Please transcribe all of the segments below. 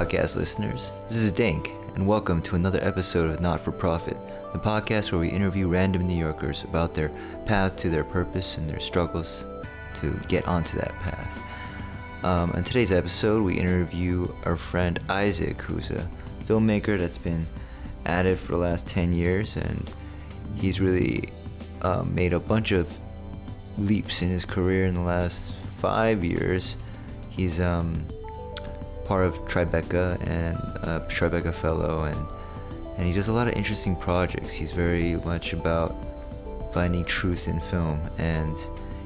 podcast listeners. This is Dank, and welcome to another episode of Not For Profit, the podcast where we interview random New Yorkers about their path to their purpose and their struggles to get onto that path. On today's episode, we interview our friend Isaac, who's a filmmaker that's been at it for the last 10 years, and he's really made a bunch of leaps in his career in the last 5 years. He's part of Tribeca and a Tribeca fellow, and he does a lot of interesting projects. He's very much about finding truth in film, and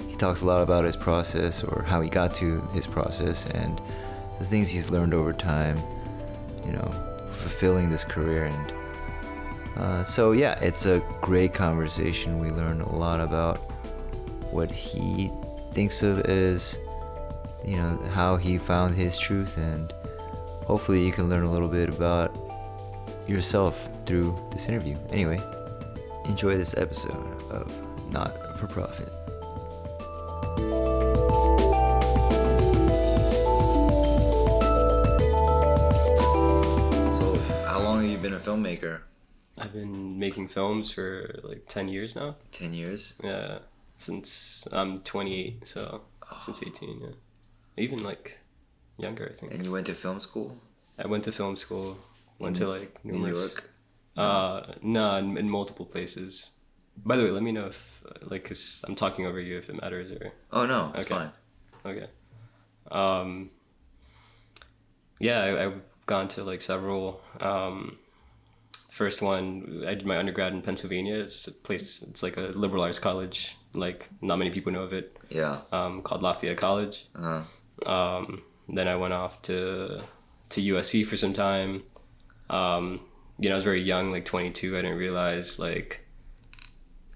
he talks a lot about his process, or how he got to his process, and the things he's learned over time, you know, fulfilling this career. And so yeah, it's a great conversation. We learn a lot about what he thinks of as, you know, how he found his truth, and hopefully you can learn a little bit about yourself through this interview. Anyway, enjoy this episode of Not For Profit. So, how long have you been a filmmaker? I've been making films for like 10 years now. 10 years? Yeah, since I'm 28, so since 18, yeah. Even like younger, I think. And you went to film school? I went to film school, went to like New York? No, in multiple places. By the way, let me know if, like, cause I'm talking over you, if it matters or... Oh no, it's fine. Okay. Yeah, I've gone to like several, first one, I did my undergrad in Pennsylvania. It's a place, it's like a liberal arts college, like not many people know of it. Yeah. Called Lafayette College. Uh-huh. Then I went off to USC for some time. You know, I was very young, like 22. I didn't realize, like,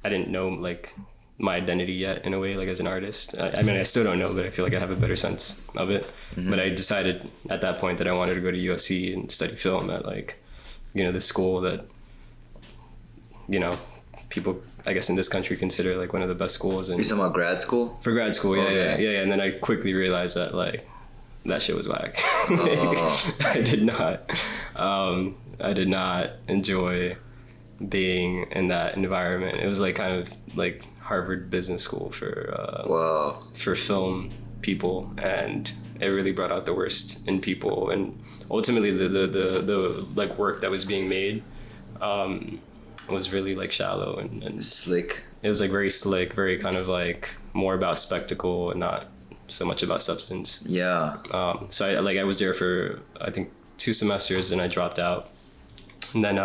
I didn't know, like, my identity yet, in a way, like, as an artist. I mean, I still don't know, but I feel like I have a better sense of it. Mm-hmm. But I decided at that point that I wanted to go to USC and study film at, like, you know, the school that, you know, people, I guess, in this country consider, like, one of the best schools. And you're talking about grad school? For grad school, yeah. And then I quickly realized that, like, that shit was whack. I did not enjoy being in that environment. It was like kind of like Harvard Business School for film people, and it really brought out the worst in people. And ultimately, the like work that was being made was really like shallow and slick. It was like very slick, very kind of like more about spectacle and not so much about substance. Yeah. So I was there for, I think, 2 semesters, and I dropped out. And then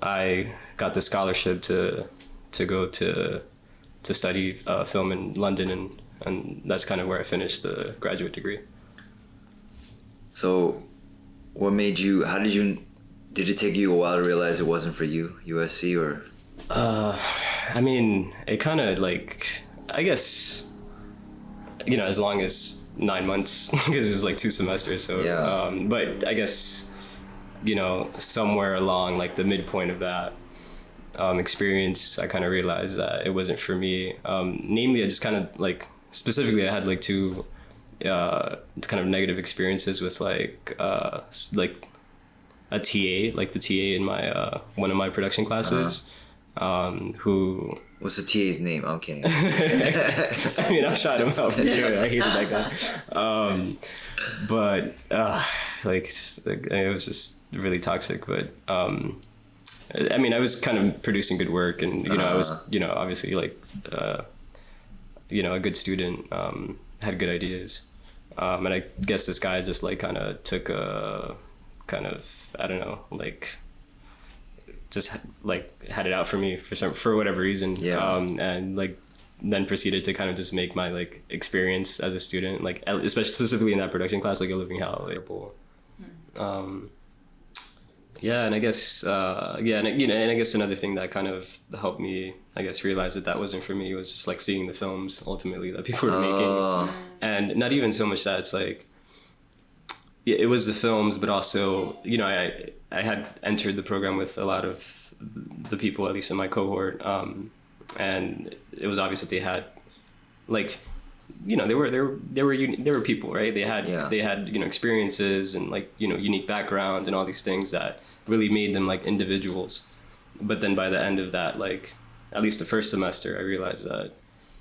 I got the scholarship to go to study film in London, and that's kind of where I finished the graduate degree. So what made you, did it take you a while to realize it wasn't for you, USC, or? I mean, it kind of like, I guess, you know, as long as 9 months, because it was like 2 semesters. So, yeah. But I guess, you know, somewhere along like the midpoint of that experience, I kind of realized that it wasn't for me. Namely, I just kind of like, specifically, I had like 2 kind of negative experiences with like a TA, like the TA in my one of my production classes. Who... What's the TA's name? I'm kidding. I mean, I shot him out for sure. I hated that guy. But like, it was just really toxic. But I mean, I was kind of producing good work, and you know, I was, you know, obviously like, you know, a good student, had good ideas, and I guess this guy just like kind of took a kind of, I don't know, like, just like had it out for me for whatever reason. Yeah. And like then proceeded to kind of just make my like experience as a student, like especially specifically in that production class, like a living hell. Like, yeah, and I guess and you know, and I guess another thing that kind of helped me, I guess, realize that wasn't for me was just like seeing the films ultimately that people were making, and not even so much that it's like, yeah, it was the films, but also, you know, I had entered the program with a lot of the people, at least in my cohort, and it was obvious that they had like they were people, right? They had Yeah. experiences and like unique backgrounds and all these things that really made them like individuals. But then by the end of that, like at least the first semester, I realized that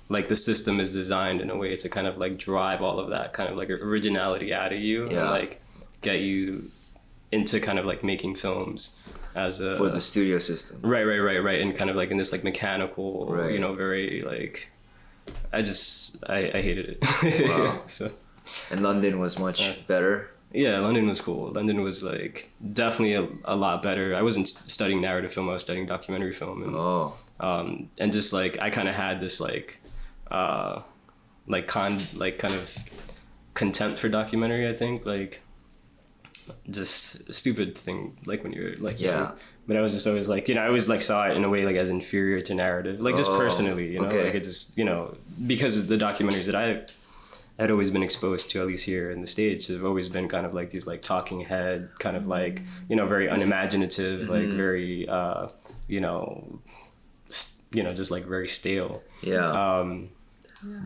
like the system is designed in a way to kind of like drive all of that kind of like originality out of you and like get you into kind of like making films as a for the studio system. Right, and kind of like in this like mechanical, very like I hated it. Wow. So, and London was much better. Yeah, London was cool. London was like definitely a lot better. I wasn't studying narrative film. I was studying documentary film. And, and just like I kind of had this like kind of contempt for documentary. I think like just a stupid thing like when you're like young. But I was just always like I always like saw it in a way like as inferior to narrative, like just personally, like it just because of the documentaries that I had always been exposed to, at least here in the States, have always been kind of like these like talking head kind of like very unimaginative, like very just like very stale.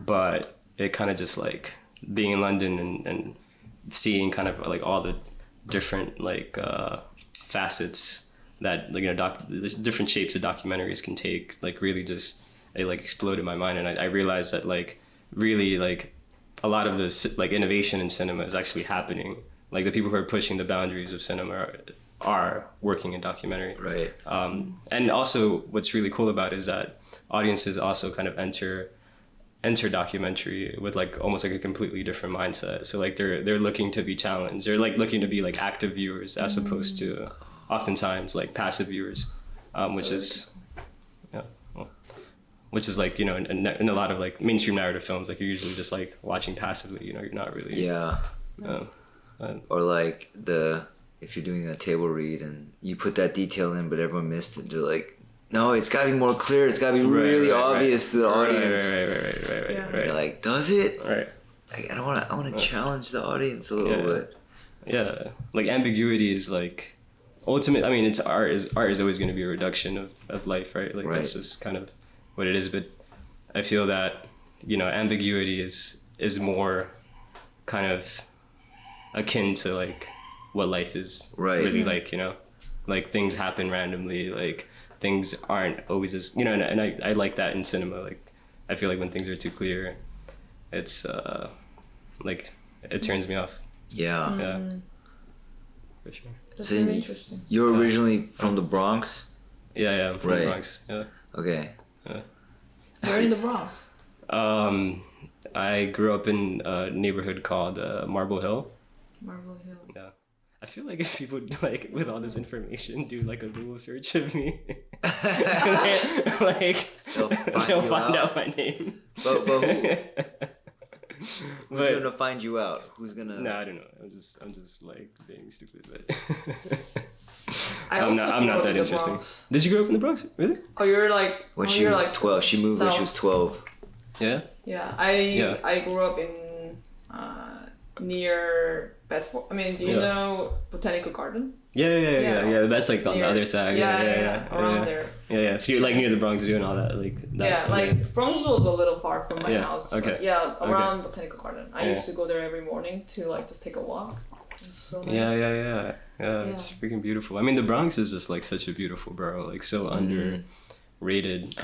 But it kind of just like being in London and seeing kind of like all the different like facets that the different shapes of documentaries can take, like really just it like exploded my mind. And I realized that like really like a lot of this like innovation in cinema is actually happening. Like the people who are pushing the boundaries of cinema are working in documentary. Right. And also what's really cool about it is that audiences also kind of enter documentary with like almost like a completely different mindset. So like they're looking to be challenged. They're like looking to be like active viewers as opposed to oftentimes like passive viewers, which is like in a lot of like mainstream narrative films, like you're usually just like watching passively. You're not really. Or like if you're doing a table read and you put that detail in, but everyone missed it. They're like, no, it's got to be more clear. It's got to be really obvious to the audience. Right. You're like, does it? Right. Like, I want to challenge the audience a little bit. Yeah, like ambiguity is like ultimate. I mean, it's art is always going to be a reduction of life, right? Like that's just kind of what it is. But I feel that ambiguity is more kind of akin to like what life is really like. Like things happen randomly. Like things aren't always as and I like that in cinema. Like I feel like when things are too clear, it's like it turns me off. Yeah. For sure. That's really interesting. You're originally from the Bronx? Yeah, I'm from the Bronx. Yeah. Okay. Yeah. Where in the Bronx? I grew up in a neighborhood called Marble Hill. Marble Hill. Yeah. I feel like if people like with all this information do like a Google search of me, like they'll find out my name. But who? Who's gonna find you out? Who's gonna? No, I don't know. I'm just like being stupid, but I'm not that interesting. Did you grow up in the Bronx? Really? Oh, you're like when she was like 12. She moved when she was 12. Yeah. Yeah, I grew up in near Bedford. I mean, do you know Botanical Garden? Yeah. That's like on the other side. Yeah. Around there. Yeah. So you're like near the Bronx Zoo and all that, like. That, like Bronx was a little far from my house. Okay. But around Botanical Garden. I used to go there every morning to like just take a walk. It's so nice. Yeah. It's freaking beautiful. I mean, the Bronx is just like such a beautiful borough, like so underrated.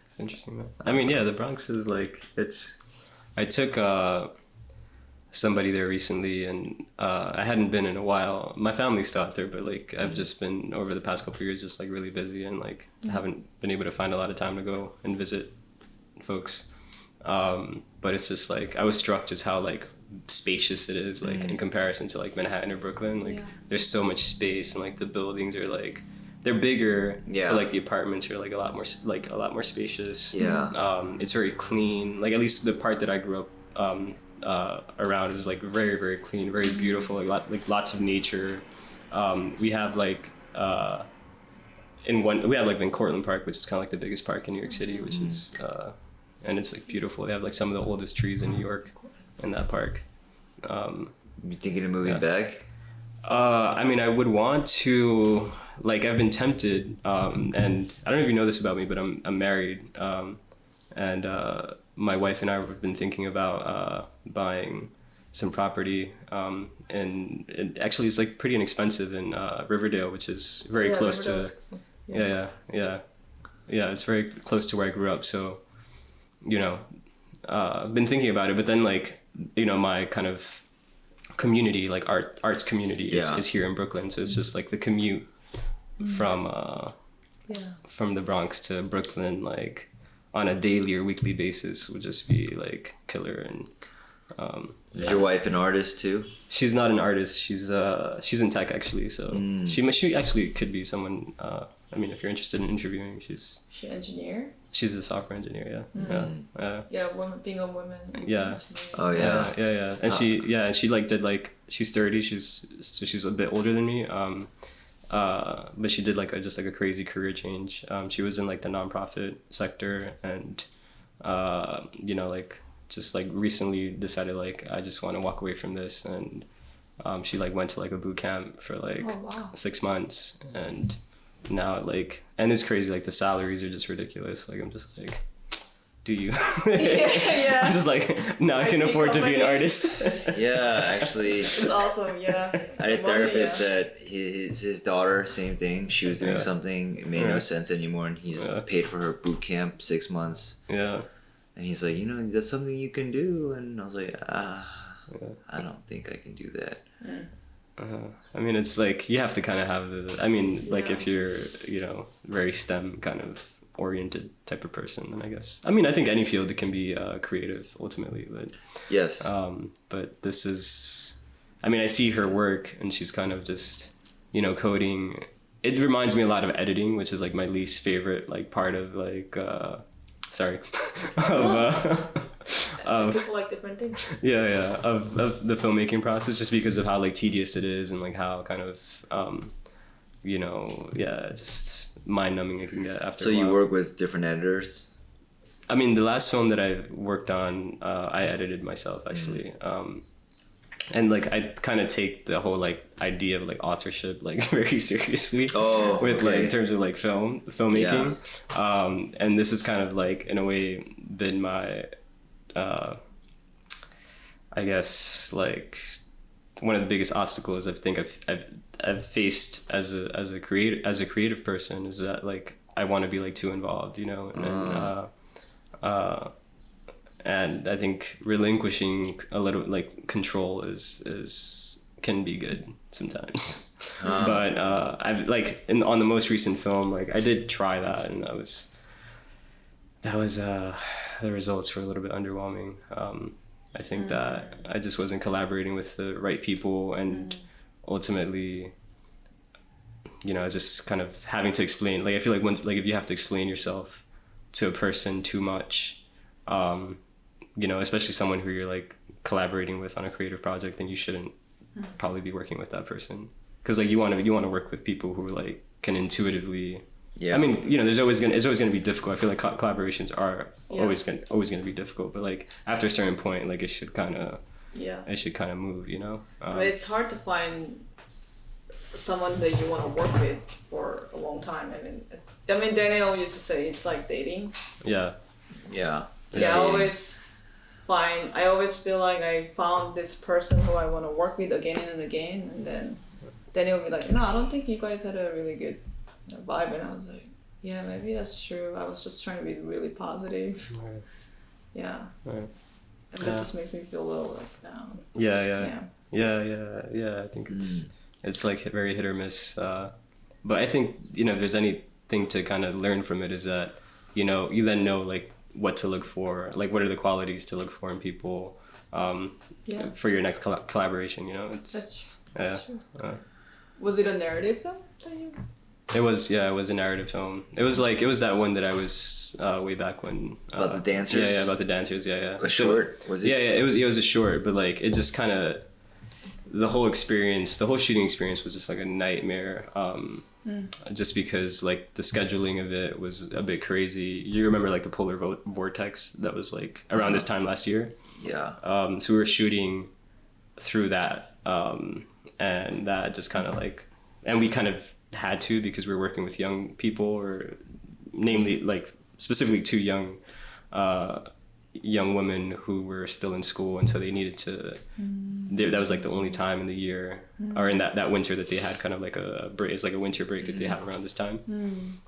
It's interesting though. I mean, the Bronx is like I took somebody there recently, and I hadn't been in a while. My family's still out there, but like I've just been over the past couple of years just like really busy and like haven't been able to find a lot of time to go and visit folks. But it's just like I was struck just how like spacious it is, like in comparison to like Manhattan or Brooklyn. Like there's so much space, and like the buildings are like they're bigger, but like the apartments are like a lot more spacious. It's very clean. Like at least the part that I grew up around is like very, very clean, very beautiful, like lots of nature. We have like in Cortlandt Park, which is kind of like the biggest park in New York City, which is and it's like beautiful. They have like some of the oldest trees in New York in that park. You thinking of moving back? I mean, I would want to. Like I've been tempted, and I don't know if you know this about me, but I'm married, and my wife and I have been thinking about buying some property, and it actually is like pretty inexpensive in Riverdale, which is very close to. It's very close to where I grew up. So, you know, been thinking about it, but then like, you know, my kind of community, like arts community, is here in Brooklyn. So it's just like the commute from the Bronx to Brooklyn, like on a daily or weekly basis, would just be like killer. And is your wife an artist too? She's not an artist. She's in tech actually. So she actually could be someone. I mean, if you're interested in interviewing, she's engineer. She's a software engineer. Being a woman. Yeah. Oh yeah. Yeah. And she like did like, she's 30. She's a bit older than me. But she did like just a crazy career change. She was in like the nonprofit sector, and you know, like just like recently decided like I just want to walk away from this, and she like went to like a boot camp for like 6 months, and now like, and it's crazy, like the salaries are just ridiculous. Like I'm just like, do you? I'm just like, now I can afford to be an artist. Yeah, actually. It's awesome, yeah. I had a therapist that his daughter, same thing. She was doing something, it made no sense anymore, and he just paid for her boot camp 6 months. Yeah. And he's like, you know, that's something you can do. And I was like, I don't think I can do that. I mean, it's like, you have to kind of have like if you're, you know, very STEM kind of oriented type of person, then I guess, I mean, I think any field can be creative ultimately, but yes. But this is, I mean, I see her work and she's kind of just, you know, coding. It reminds me a lot of editing, which is like my least favorite like part of like people like different things. Of the filmmaking process, just because of how like tedious it is, and like how kind of you know, just mind-numbing it can get after. So a while. You work with different editors? I mean, the last film that I worked on, I edited myself actually. And like I kind of take the whole like idea of like authorship like very seriously with like in terms of like filmmaking. And this is kind of like in a way been my I guess like one of the biggest obstacles I think I've faced as a creative person, is that like I want to be like too involved, you know, and I think relinquishing a little like control is can be good sometimes. But I've like on the most recent film, like I did try that, and that was the results were a little bit underwhelming. I think that I just wasn't collaborating with the right people, and ultimately, you know, I was just kind of having to explain. Like I feel like if you have to explain yourself to a person too much, you know, especially someone who you're like collaborating with on a creative project, then you shouldn't probably be working with that person, because like you want to work with people who like can intuitively. Yeah. I mean, you know, it's always gonna be difficult. I feel like collaborations are always gonna be difficult, but like after a certain point, like it should kind of move, you know. But it's hard to find someone that you want to work with for a long time. I mean, Daniel used to say it's like dating. Yeah. I always feel like I found this person who I want to work with again and again, and then Daniel will be like, no, I don't think you guys had a really good vibe, and I was like, yeah, maybe that's true. I was just trying to be really positive. Right. Yeah. Right. And that just makes me feel a little like down. Yeah. I think it's like very hit or miss. But I think, you know, if there's anything to kind of learn from it, is that, you know, you then know like what to look for, like what are the qualities to look for in people for your next collaboration, you know. That's true. Was it a narrative film that you... It was a narrative film. It was that one that I was way back when. About the dancers? Yeah, about the dancers, yeah. A short, was it? Yeah, it was a short, but like it just kind of, the whole shooting experience was just like a nightmare. Just because like the scheduling of it was a bit crazy. You remember like the polar vortex that was like around this time last year? Yeah. So we were shooting through that, and that just kind of like, and we kind of had to, because we were working with young people, or namely like specifically two young young women who were still in school, and so they needed to. That was like the only time in the year, or in that winter, that they had kind of like a break. It's like a winter break that they have around this time.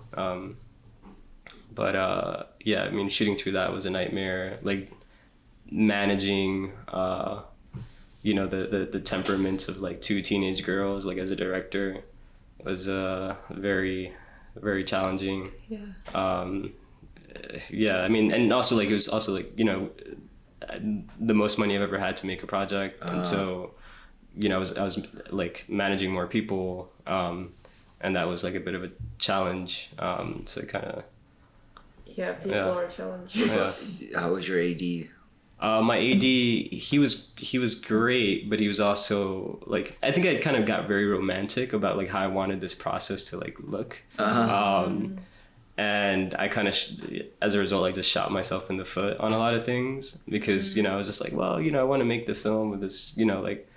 But yeah, I mean, shooting through that was a nightmare. Like managing, you know, the temperaments of like two teenage girls, like as a director, was very, very challenging. Yeah, I mean, and also like it was also like, you know, the most money I've ever had to make a project, and so, you know, I was like managing more people, and that was like a bit of a challenge. So it kind of. Yeah, people are challenging. How was your AD? My AD, he was great, but he was also like, I think I kind of got very romantic about like how I wanted this process to like look. And I kind of, as a result, like just shot myself in the foot on a lot of things, because, you know, I was just like, well, you know, I want to make the film with this, you know, like,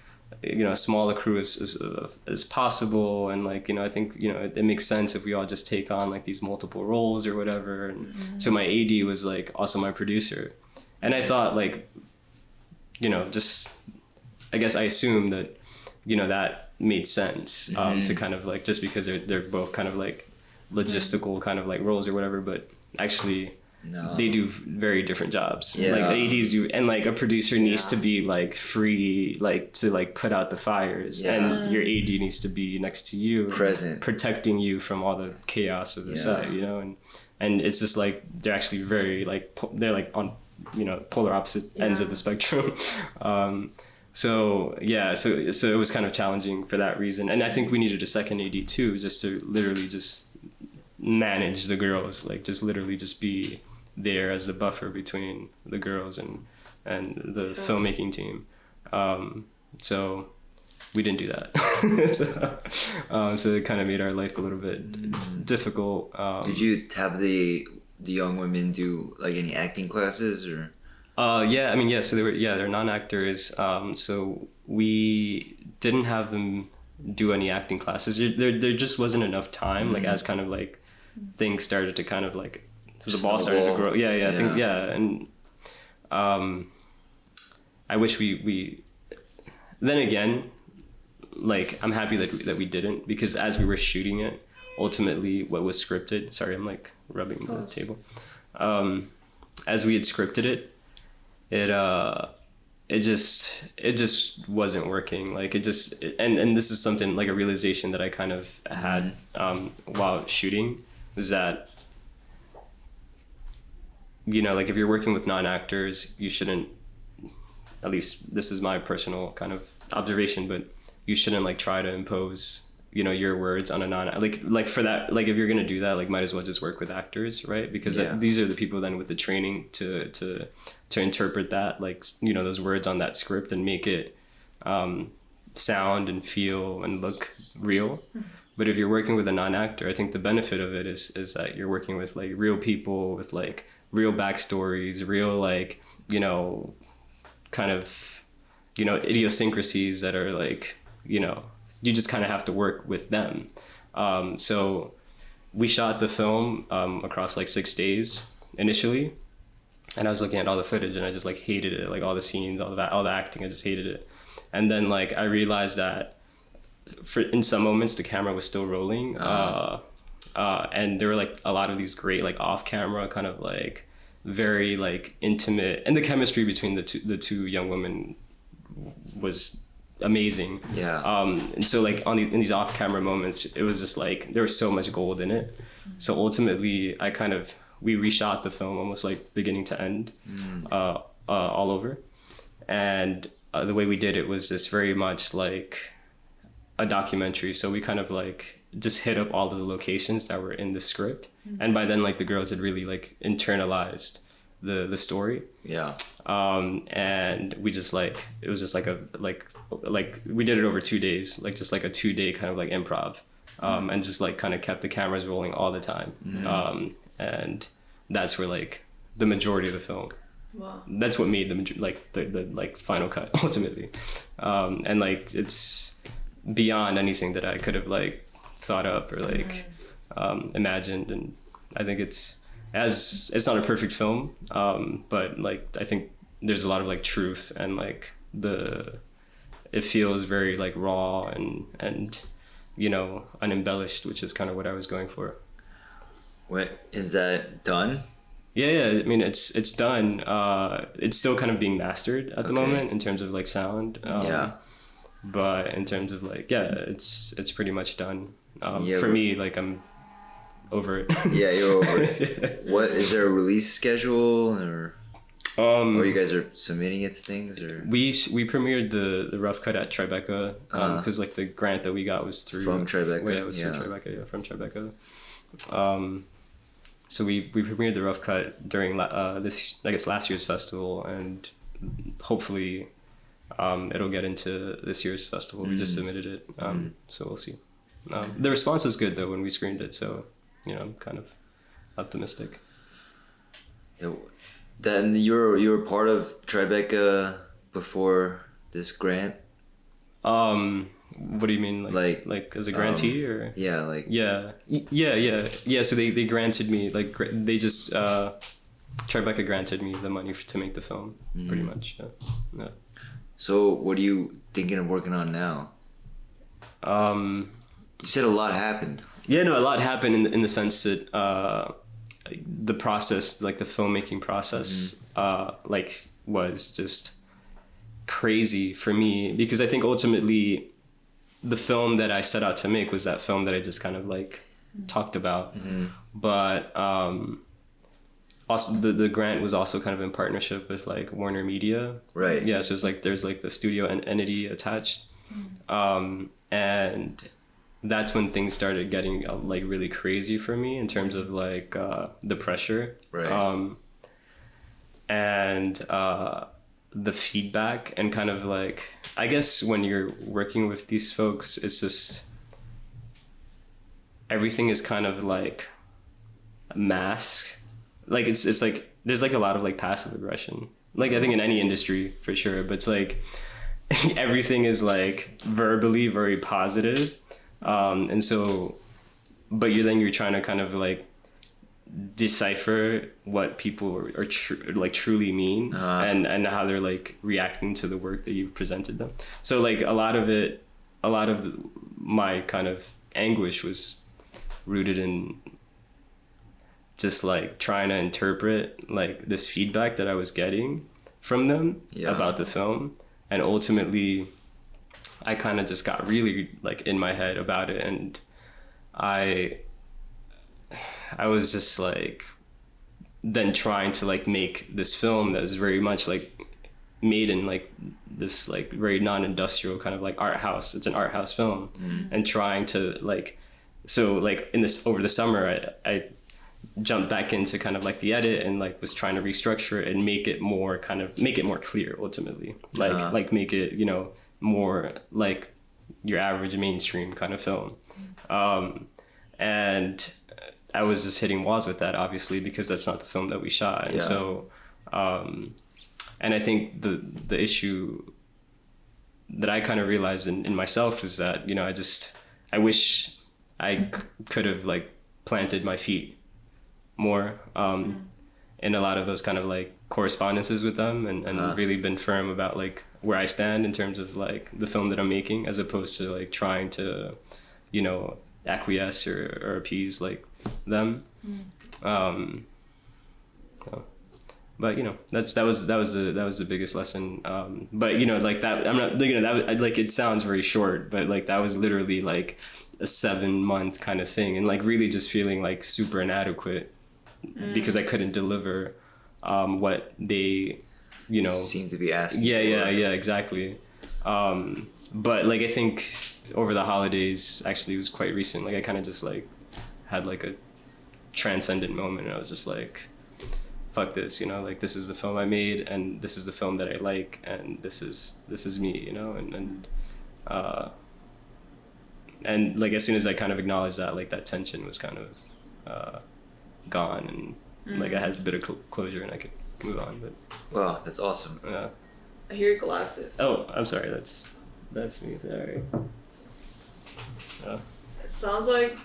you know, as small a crew as possible. And like, you know, I think, you know, it makes sense if we all just take on like these multiple roles or whatever. And so my AD was like also my producer. And I thought like, you know, just, I guess I assumed that, you know, that made sense to kind of like, just because they're both kind of like logistical kind of like roles or whatever, but actually they do very different jobs. Like ADs do, and like a producer needs to be like free, like to like put out the fires, and your AD needs to be next to you, present, protecting you from all the chaos of the set, you know. And it's just like they're actually very like they're like on, you know, polar opposite ends of the spectrum. So yeah, so it was kind of challenging for that reason, and I think we needed a second AD too, just to literally just manage the girls, like just literally just be there as the buffer between the girls and the filmmaking team. So we didn't do that. So it kind of made our life a little bit difficult. Did you have the young women do like any acting classes or? Yeah, I mean, yeah, so they're non-actors. So we didn't have them do any acting classes. There just wasn't enough time, like as kind of like things started to kind of like, so the ball started to grow. Yeah. Things, and I wish we then again, like I'm happy that we didn't, because as we were shooting it, ultimately what was scripted, sorry, I'm like rubbing the table. As we had scripted it, it just wasn't working. Like and this is something like a realization that I kind of had while shooting, is that, you know, like if you're working with non-actors, you shouldn't, at least this is my personal kind of observation, but you shouldn't like try to impose, you know, your words on a like for that, like if you're gonna do that, like might as well just work with actors, right? Because these are the people then with the training to interpret that, like, you know, those words on that script and make it sound and feel and look real. But if you're working with a non-actor, I think the benefit of it is that you're working with like real people with like real backstories, real like, you know, kind of, you know, idiosyncrasies that are like, you know, you just kind of have to work with them. So we shot the film across like 6 days initially, and I was looking at all the footage and I just like hated it, like all the scenes, all the acting, I just hated it. And then like I realized that in some moments the camera was still rolling, and there were like a lot of these great like off camera kind of like very like intimate, and the chemistry between the two young women was amazing. And so like in these off camera moments, it was just like there was so much gold in it. So ultimately we reshot the film almost like beginning to end, all over, and the way we did it was just very much like a documentary. So we kind of like just hit up all of the locations that were in the script, and by then like the girls had really like internalized the story. And we just like, it was just like like we did it over 2 days, like just like a 2-day kind of like improv, and just like kind of kept the cameras rolling all the time. And that's where like the majority of the film, that's what made the like final cut ultimately. And like it's beyond anything that I could have like thought up or like imagined. And I think it's not a perfect film, but like I think there's a lot of like truth, and like it feels very like raw and you know, unembellished, which is kind of what I was going for. What is that done? Yeah, I mean it's done. It's still kind of being mastered at the moment in terms of like sound. But in terms of like, it's pretty much done. For me, like I'm over it. Yeah, you're over it. What is there a release schedule, or you guys are submitting it to things, or we premiered the rough cut at Tribeca because like the grant that we got was through from Tribeca. Yeah, it was from Tribeca. Yeah, from Tribeca. So we premiered the rough cut during this, I guess, last year's festival, and hopefully it'll get into this year's festival. We just submitted it, so we'll see. The response was good though when we screened it, so you know, I'm kind of optimistic. Then you were part of Tribeca before this grant. What do you mean, like as a grantee or? Yeah, like yeah. So they granted me, like they just Tribeca granted me the money to make the film, pretty much. Yeah. So what are you thinking of working on now? You said a lot happened. Yeah, no, a lot happened in the sense that the process, like the filmmaking process, like was just crazy for me, because I think ultimately the film that I set out to make was that film that I just kind of like talked about. But also the grant was also kind of in partnership with like Warner Media. Right. Yeah, so it's like there's like the studio entity attached. And that's when things started getting like really crazy for me in terms of like the pressure. Right. And the feedback, and kind of like, I guess when you're working with these folks, it's just everything is kind of like a mask. Like it's like there's like a lot of like passive aggression, like I think in any industry for sure, but it's like everything is like verbally very positive, and so but you're trying to kind of like decipher what people are truly mean, and how they're like reacting to the work that you've presented them. So like a lot of my kind of anguish was rooted in just like trying to interpret like this feedback that I was getting from them about the film, and ultimately I kind of just got really like in my head about it, and I was just like then trying to like make this film that was very much like made in like this like very non-industrial kind of like art house. It's an art house film, and trying to like, so like in this over the summer I jumped back into kind of like the edit and like was trying to restructure it and make it more clear ultimately, like make it, you know, more like your average mainstream kind of film. And I was just hitting walls with that, obviously, because that's not the film that we shot. And so, and I think the issue that I kind of realized in myself is that, you know, I wish I could have like planted my feet more in a lot of those kind of like correspondences with them, and really been firm about like where I stand in terms of like the film that I'm making, as opposed to like trying to, you know, acquiesce or appease like them. But you know, that was the biggest lesson. But you know, like that, I'm not, you know, that like, it sounds very short, but like that was literally like a 7-month kind of thing, and like really just feeling like super inadequate because I couldn't deliver what they, you know, seem to be asking for. Yeah, exactly. But like I think over the holidays, actually it was quite recent, like I kind of just like had like a transcendent moment, and I was just like, fuck this, you know, like this is the film I made, and this is the film that I like, and this is me, you know, and like as soon as I kind of acknowledged that, like that tension was kind of gone, and like I had a bit of closure and I could move on. But wow, that's awesome. Yeah. I hear your glasses. Oh, I'm sorry, that's me, sorry. It sounds like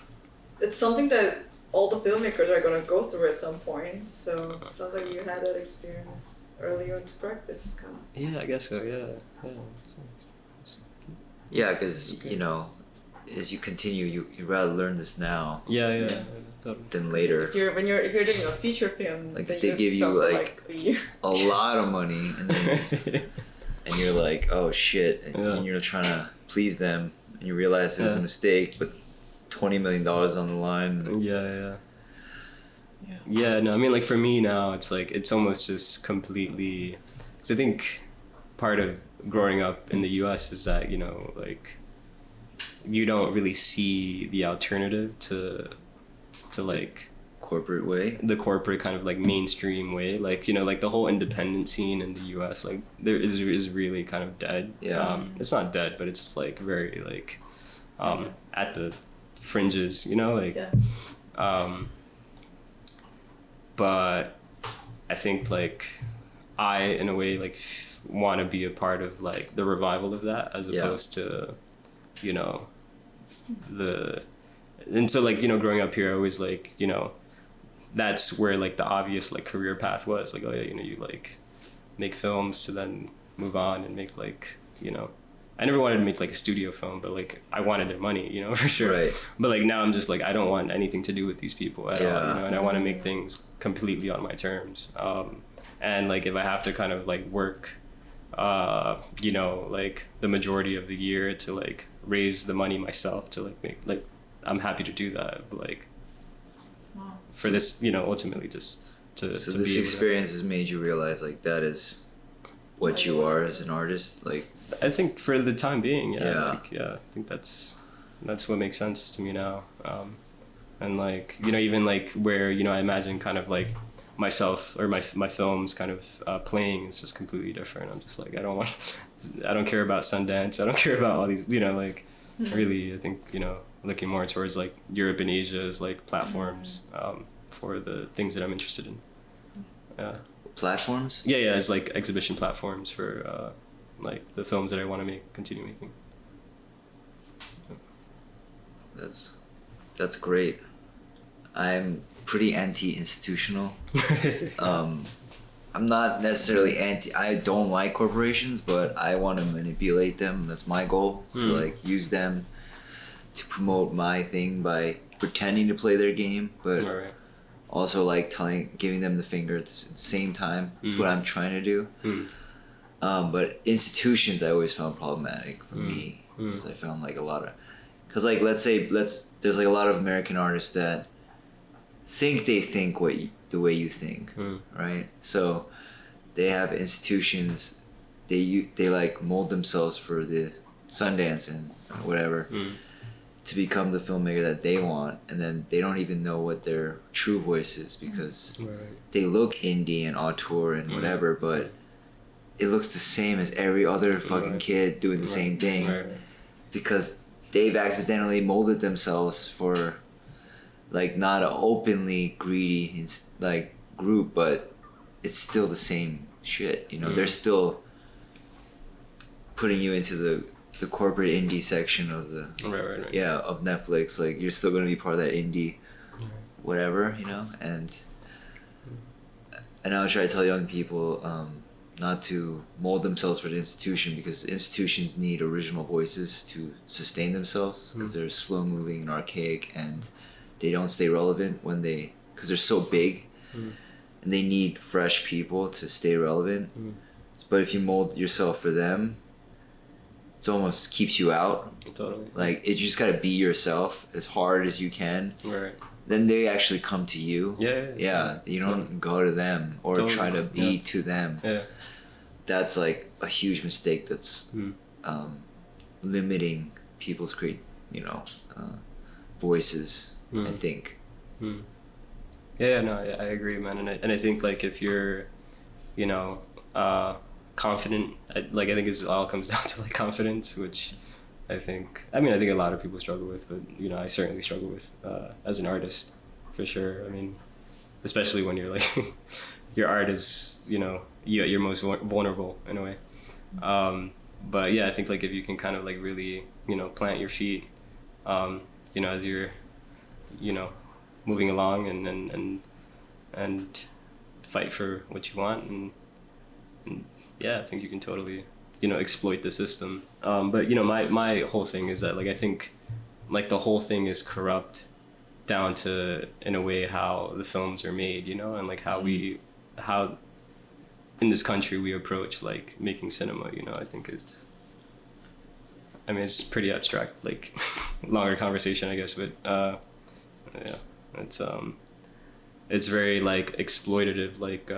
it's something that all the filmmakers are gonna go through at some point. So it sounds like you had that experience earlier to practice, kind of. Yeah, I guess so. Yeah. Yeah, because you know, as you continue, you rather learn this now Yeah. Totally. than later. If you're doing a feature film, Like then if they give you suffer, like a year. a lot of money, and then and you're like, oh shit, and, Yeah. and you're trying to please them, and you realize it was a mistake, but $20 million on the line. Yeah, no, I mean, like, for me now, it's like, it's almost just completely, because I think part of growing up in the US is that, you know, like, you don't really see the alternative to like, Corporate way. the corporate kind of like mainstream way, like, you know, like the whole independent scene in the US, like, there is really kind of dead. Yeah. It's not dead, but it's like very like at the fringes, you know, like but I think like I in a way like want to be a part of like the revival of that, as opposed to, you know, and so like, you know, growing up here, I always like, you know, that's where like the obvious like career path was like, oh yeah, you know, you like make films to then move on and make like, you know, I never wanted to make like a studio film, but like I wanted their money, you know, for sure. Right. But like now I'm just like, I don't want anything to do with these people at all, you know, and I want to make things completely on my terms. And like if I have to kind of like work, you know, like the majority of the year to like raise the money myself to like make, like, I'm happy to do that, but like for this, you know, ultimately just to So to this be experience has made you realize like that is what you are as an artist. Like, I think for the time being, Yeah. like, I think that's what makes sense to me now. And like, you know, even like where, you know, I imagine kind of like myself or my films kind of playing is just completely different. I'm just like, I don't care about Sundance. I don't care about all these, you know, like really, I think, you know, looking more towards like Europe and Asia as like platforms for the things that I'm interested in. platforms? Yeah, as like exhibition platforms for like the films that I want to continue making. That's great. I'm pretty anti-institutional. I'm not necessarily I don't like corporations, but I want to manipulate them. That's my goal. To like use them to promote my thing by pretending to play their game, but also like giving them the finger at the same time. That's what I'm trying to do. But institutions I always found problematic for me, because I found like because like let's say there's like a lot of American artists that think the way you think, right? So they have institutions, they like mold themselves for the Sundance and whatever to become the filmmaker that they want, and then they don't even know what their true voice is, because they look indie and auteur and whatever, but it looks the same as every other fucking kid doing the same thing, because they've accidentally molded themselves for like not an openly greedy like group, but it's still the same shit, you know. They're still putting you into the corporate indie section of the of Netflix. Like, you're still going to be part of that indie whatever, you know. And I would try to tell young people not to mold themselves for the institution, because institutions need original voices to sustain themselves, because they're slow moving and archaic, and they don't stay relevant because they're so big, and they need fresh people to stay relevant. But if you mold yourself for them, it almost keeps you out. Totally. Like, you just gotta be yourself as hard as you can. Then they actually come to you. Yeah. You don't go to them or try to be to them. That's like a huge mistake. That's limiting people's voices. I think. I agree, man. And I think like if you're, you know, confident, like I think it all comes down to like confidence, which I think a lot of people struggle with, but you know, I certainly struggle with as an artist, for sure. I mean, especially when you're like your art is, you know, you're most vulnerable in a way. But yeah, I think like if you can kind of like really, you know, plant your feet, you know, as you're, you know, moving along and fight for what you want, and yeah, I think you can totally, exploit the system. But my whole thing is that, like, I think, like, the whole thing is corrupt down to, in a way, how the films are made, and like how how in this country we approach, like, making cinema. I think it's pretty abstract, like, longer conversation, I guess, but yeah, it's very, like, exploitative, like,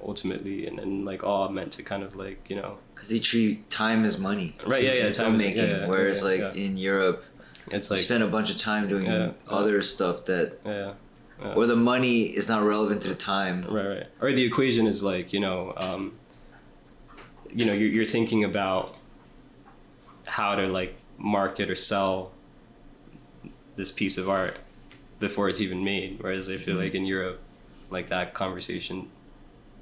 ultimately, and like all meant to kind of, like, because they treat time as money, right? Yeah, time filmmaking. Whereas in Europe, it's you like spend a bunch of time doing other stuff that, yeah. or the money is not relevant to the time. Right. Or the equation is like, you're thinking about how to, like, market or sell this piece of art before it's even made. Whereas I feel like in Europe, like, that conversation,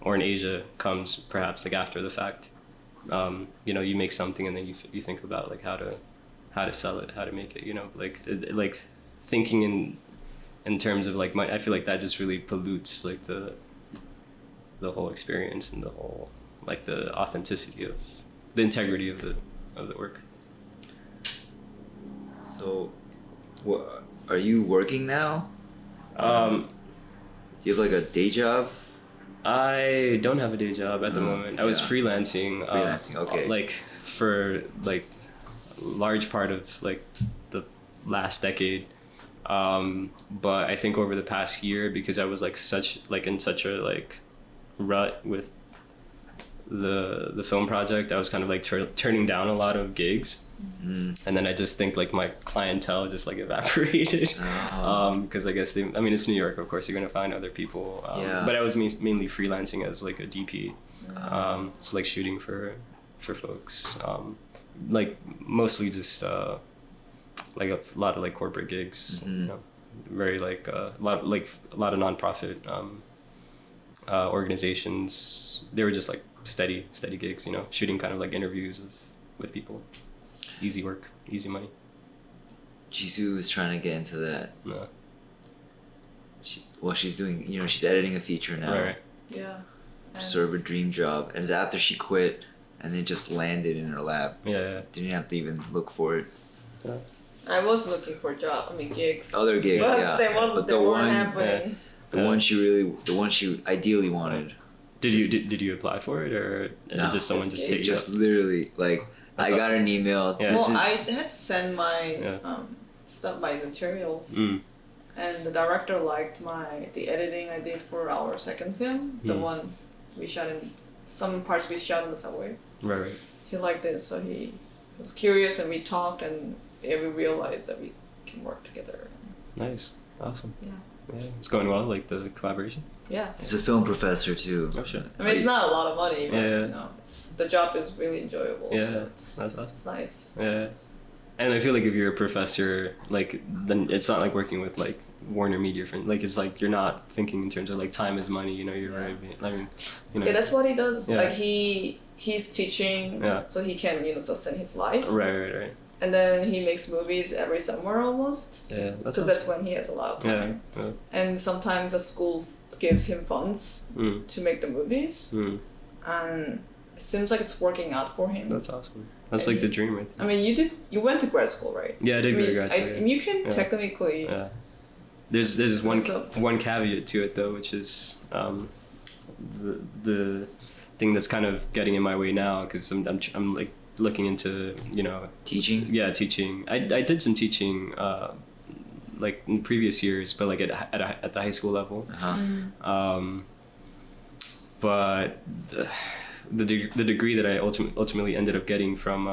or in Asia, comes perhaps, like, after the fact. You make something and then you think about, like, how to sell it, how to make it, like thinking in terms of, like, I feel like that just really pollutes, like, the whole experience and the whole, like, the authenticity of the integrity of the work. So, are you working now? Do you have, like, a day job? I don't have a day job at the moment. I was freelancing. Okay. Like, for, like, large part of, like, the last decade. But I think over the past year, because I was, like, in such a, like, rut with the film project, I was kind of, like, turning down a lot of gigs. And then I just think, like, my clientele just, like, evaporated. Because I guess it's New York, of course, you're gonna find other people. But I was mainly freelancing as, like, a DP. So, like, shooting for folks. Like, mostly just like a lot of, like, corporate gigs. Very, like, a lot of nonprofit organizations. They were just, like, steady gigs, shooting kind of, like, interviews with people. Easy work, easy money. Jisoo is trying to get into that. No. She's doing, she's editing a feature now. Right. Yeah. Sort of a dream job. And it's after she quit and it just landed in her lap. Yeah. Didn't have to even look for it. Yeah. I was looking for gigs. Other gigs, but they weren't happening. The one she ideally wanted. Did you apply for it, or no, just someone just hit you just up? Literally, like, I got an email. Yeah. I had to send my stuff, my materials, and the director liked the editing I did for our second film, the one we shot in some parts we shot in the subway. Right. He liked it, so he was curious, and we talked, and we realized that we can work together. Nice, awesome. Yeah. It's going well, like, the collaboration. Yeah. He's a film professor too. Oh, sure. It's not a lot of money, but Yeah. The job is really enjoyable. Yeah, so that's awesome. It's nice. Yeah, and I feel like if you're a professor, like, then it's not like working with, like, Warner Media friends. Like, it's like you're not thinking in terms of, like, time is money. You're right. I mean, Yeah, that's what he does. Yeah. Like, he's teaching, so he can sustain his life. Right. And then he makes movies every summer almost. Yeah, because that's when he has a lot of time. Yeah. And sometimes the school gives him funds to make the movies, and it seems like it's working out for him. That's awesome. That's, like, the dream, right? I mean, you went to grad school, right? Yeah, I did go to grad school. You can technically. Yeah. There's one caveat to it, though, which is the thing that's kind of getting in my way now, because I'm like looking into teaching. Yeah, teaching. I did some teaching like in previous years, but like at the high school level. But the degree that I ultimately ended up getting from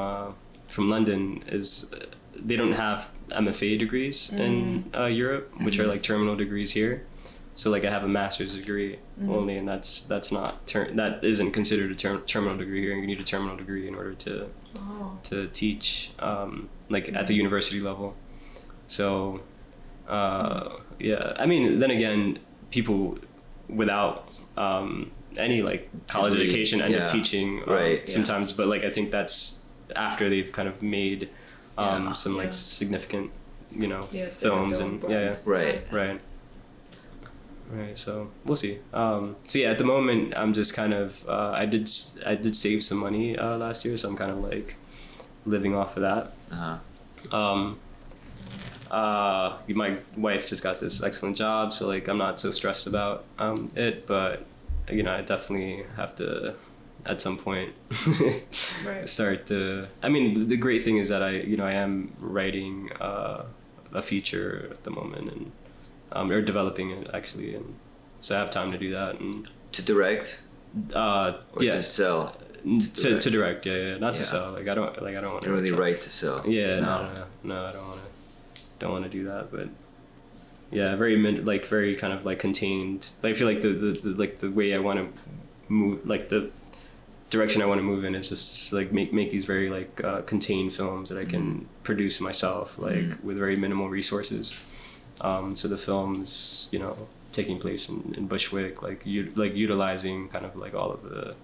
London is they don't have MFA degrees in Europe, which are like terminal degrees here. So like I have a master's degree only, and that's not that isn't considered a terminal degree here. You need a terminal degree in order to teach like at the university level. So yeah, I mean, then again, people without any like college education end up teaching sometimes, but like I think that's after they've kind of made some like significant films and right. Right, so we'll see. So yeah, at the moment I'm just kind of I did save some money last year, so I'm kind of like living off of that. My wife just got this excellent job, so like I'm not so stressed about it, but you know I definitely have to at some point Right. start to. I mean, the great thing is that I am writing a feature at the moment and. Or developing it actually, and so I have time to do that and To direct? Or yeah, to sell? to direct, yeah, not to Yeah. sell. Like I don't want You to don't really write to sell. Yeah, no, I don't want to do that. But yeah, very kind of like contained. Like I feel like the way I want to move, like the direction I want to move in is just like make these very like contained films that I can produce myself, like with very minimal resources. So the film's, you know, taking place in Bushwick, like utilizing kind of like all of the.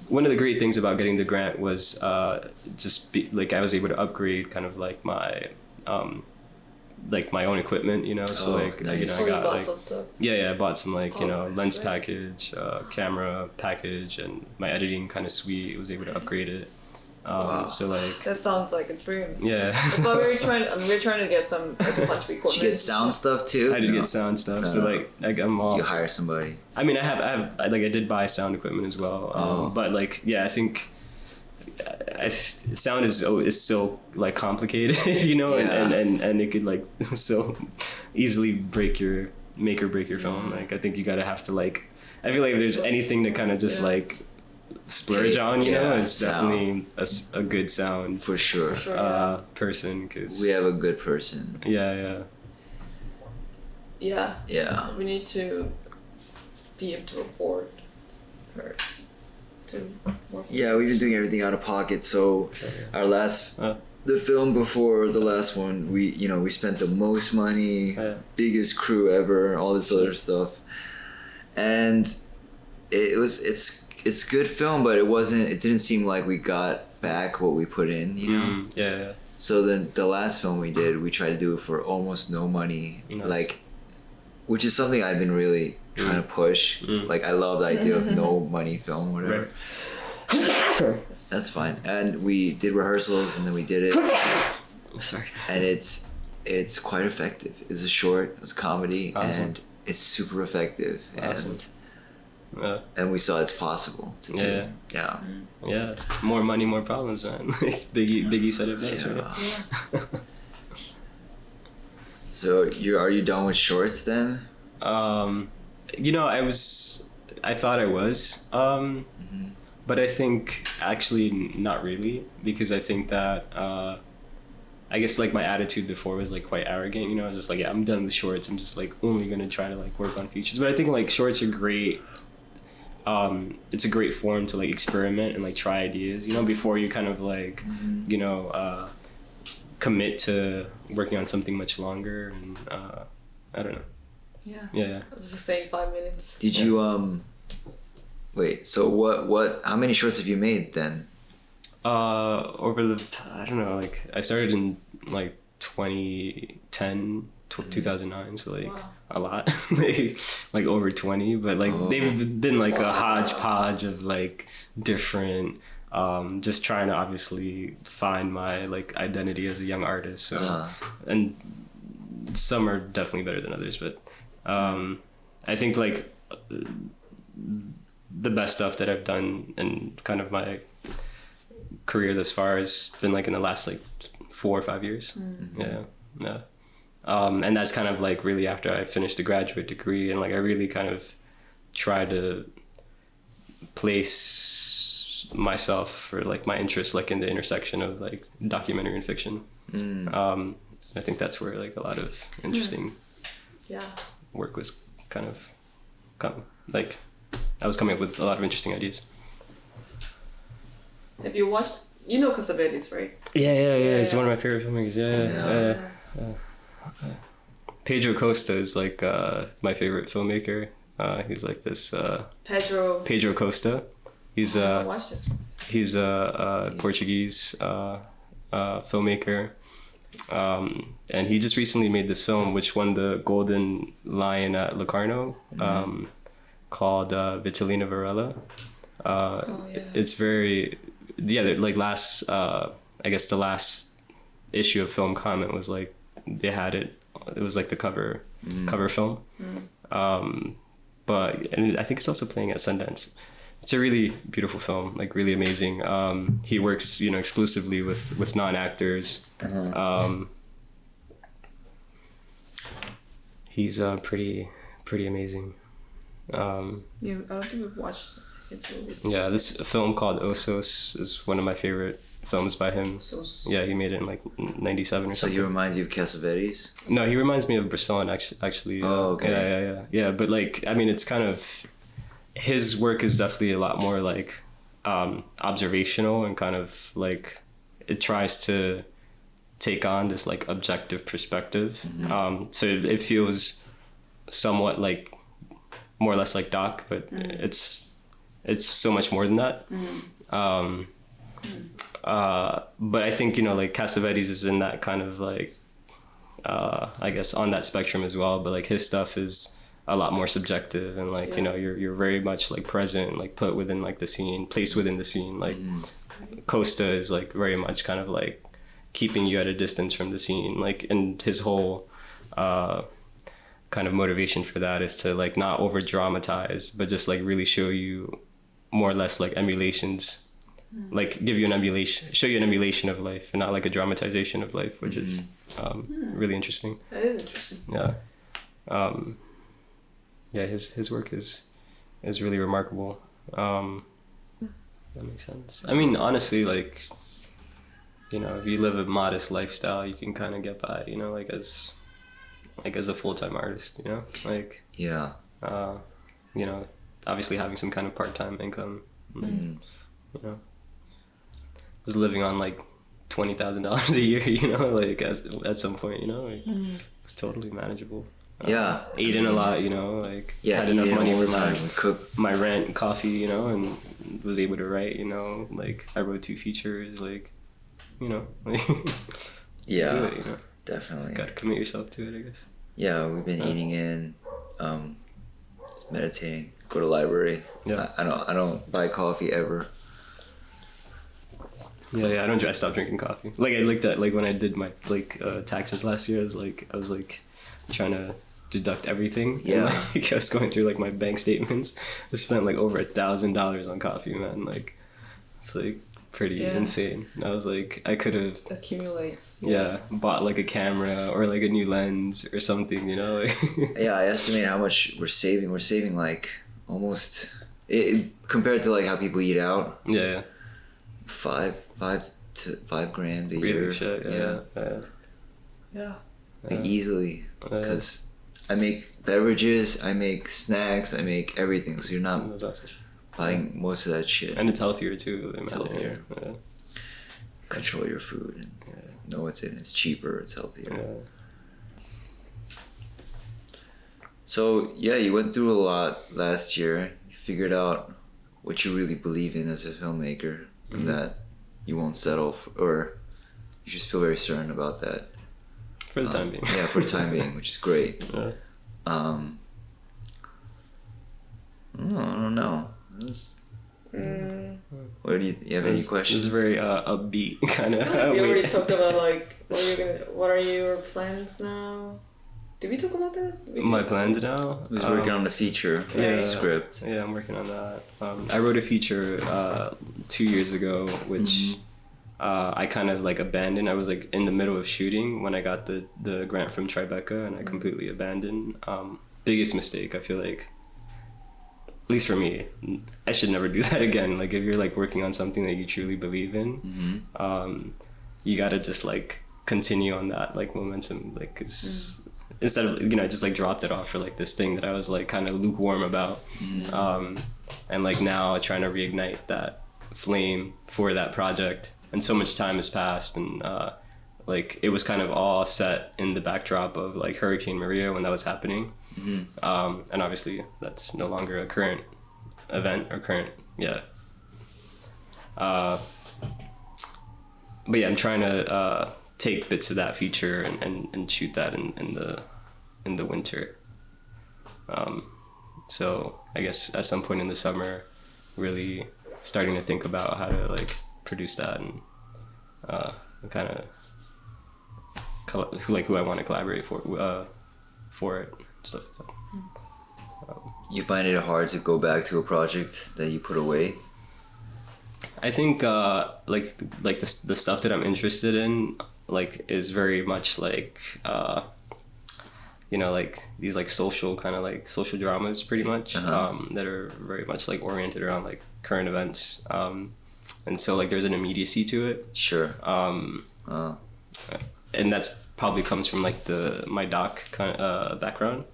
One of the great things about getting the grant was I was able to upgrade kind of like my own equipment, you know. So nice. you know, I You got bought like some stuff. I bought some like you know that's lens great. package, camera package, and my editing kind of suite. Was able to upgrade it. Wow. So like That sounds like a dream. yeah. That's why we're trying to get some like a bunch of equipment. Did you get sound stuff too? I did No. get sound stuff, so No. like I'm all. You hire somebody. I mean, I did buy sound equipment as well, but like I think sound is so like complicated, you know, and it could like so easily make or break your film. Like I think you gotta have to like. I feel like if there's anything to kind of just like splurge on, you know, is sound. definitely a good sound For sure. person, because We have a good person. yeah. Yeah. We need to be able to afford her to work. Yeah, we've been doing everything out of pocket. So our last, the film before the last one, we spent the most money, biggest crew ever, all this other stuff, and it's good film, but it didn't seem like we got back what we put in, you know. Yeah. So then the last film we did, we tried to do it for almost no money, Nice. like, which is something I've been really trying to push. Like I love the idea of no money film, whatever. That's fine. And we did rehearsals, and then we did it. Sorry. And it's quite effective. It's a short, it's a comedy, and it's super effective. And we saw it's possible to do. Yeah. More money, more problems, man. Biggie said it best, right? Yeah. So are you done with shorts then? You know, I thought I was, but I think actually not really, because I think that I guess like my attitude before was like quite arrogant, you know. I was just like, yeah, I'm done with shorts. I'm just like only gonna try to like work on features. But I think like shorts are great. It's a great form to like experiment and like try ideas, you know, before you kind of like, you know, commit to working on something much longer. And I don't know. Yeah. I was just saying 5 minutes. Did you wait, so what how many shorts have you made then? Over I don't know, like I started in like 2010, 2009, so like a lot, like over 20, but like they've been like a hodgepodge of like different, just trying to obviously find my like identity as a young artist. So, and some are definitely better than others, but I think like the best stuff that I've done in kind of my career thus far has been like in the last like 4 or 5 years. Yeah. And that's kind of like really after I finished a graduate degree, and like I really kind of try to place myself for like my interests like in the intersection of like documentary and fiction. I think that's where like a lot of interesting work was kind of like I was coming up with a lot of interesting ideas. Have you watched? You know Cassavetes, right? Yeah. He's one of my favorite filmmakers. Yeah. Pedro Costa is like my favorite filmmaker. He's like this Pedro Costa. He's watch this one. he's a Portuguese filmmaker, And he just recently made this film which won the Golden Lion at Locarno, called Vitalina Varela. It's very, like last, I guess the last issue of Film Comment was like, they had it was like the cover film. But and I think it's also playing at Sundance. It's a really beautiful film, like really amazing. He works, exclusively with non-actors. He's pretty amazing. Yeah, I don't think we've watched his movies. Yeah, this film called Osos is one of my favorite films by him. Osos. Yeah, he made it in like 97 or So something. he reminds you of Cassavetes? No, he reminds me of Bresson actually. Oh, okay. Yeah, but like, I mean, it's kind of, his work is definitely a lot more like observational and kind of like, it tries to take on this like objective perspective. So it feels somewhat like more or less like doc, but it's so much more than that. But I think, like Cassavetes is in that kind of like, I guess on that spectrum as well, but like his stuff is a lot more subjective and like, you're very much like present, like put within like the scene, placed within the scene. Like Costa is like very much kind of like keeping you at a distance from the scene. Like, and his whole, kind of motivation for that is to like not over dramatize, but just like really show you more or less like emulations, like give you an emulation, show you an emulation of life and not like a dramatization of life, which is really interesting. That is interesting. Yeah, his work is really remarkable. That makes sense. I mean, honestly, like, if you live a modest lifestyle, you can kind of get by, like as a full-time artist, like, Yeah. Obviously having some kind of part-time income, like, was living on like $20,000 a year, like at some point, like it's totally manageable. Eating a lot, like had enough money for my rent and coffee, and was able to write, like I wrote 2 features, like, like Yeah, do it, definitely. Got to commit yourself to it, I guess. Yeah, we've been eating in, meditating, go to library. Yeah. I don't buy coffee ever. Yeah, I stopped drinking coffee. Like I looked at, like when I did my like taxes last year, I was like trying to deduct everything. Yeah. And, like, I was going through like my bank statements. I spent like over $1,000 on coffee, man. Like it's like pretty insane. And I was like, I could have accumulates. Bought like a camera or like a new lens or something, Yeah, I estimate how much we're saving. We're saving like almost compared to like how people eat out. Yeah. $5 grand a really year. Shit, Yeah. I think easily, because I make beverages, I make snacks, I make everything. So you're not That's awesome. buying most of that shit. And it's healthier too. It's healthier. Control your food and know what's in. It's cheaper. It's healthier. So you went through a lot last year. You figured out what you really believe in as a filmmaker, and that you won't settle for, or you just feel very certain about that. For the time being. Yeah, for the time being, which is great. Yeah. I don't know. What do you have any questions? It's very upbeat kind of. We already talked about like what are your plans now? Did we talk about that? My plans now? I was working on the feature script. Yeah, I'm working on that. I wrote a feature 2 years ago, which I kind of like abandoned. I was like in the middle of shooting when I got the grant from Tribeca, and I completely abandoned. Biggest mistake, I feel like, at least for me, I should never do that again. Like if you're like working on something that you truly believe in, you gotta just like continue on that like momentum, like cause instead of I just like dropped it off for like this thing that I was like kind of lukewarm about, and like now trying to reignite that flame for that project. And so much time has passed, and like it was kind of all set in the backdrop of like Hurricane Maria when that was happening. And obviously that's no longer a current event or current but yeah, I'm trying to take bits of that feature and shoot that in the winter. So I guess at some point in the summer, really starting to think about how to like produce that and kind of like who I want to collaborate for it, stuff like that. You find it hard to go back to a project that you put away? I think like the stuff that I'm interested in like is very much like you know, like these like social kind of like social dramas pretty much that are very much like oriented around like current events, and so like there's an immediacy to it. Sure. And that's probably comes from like my doc kind of background.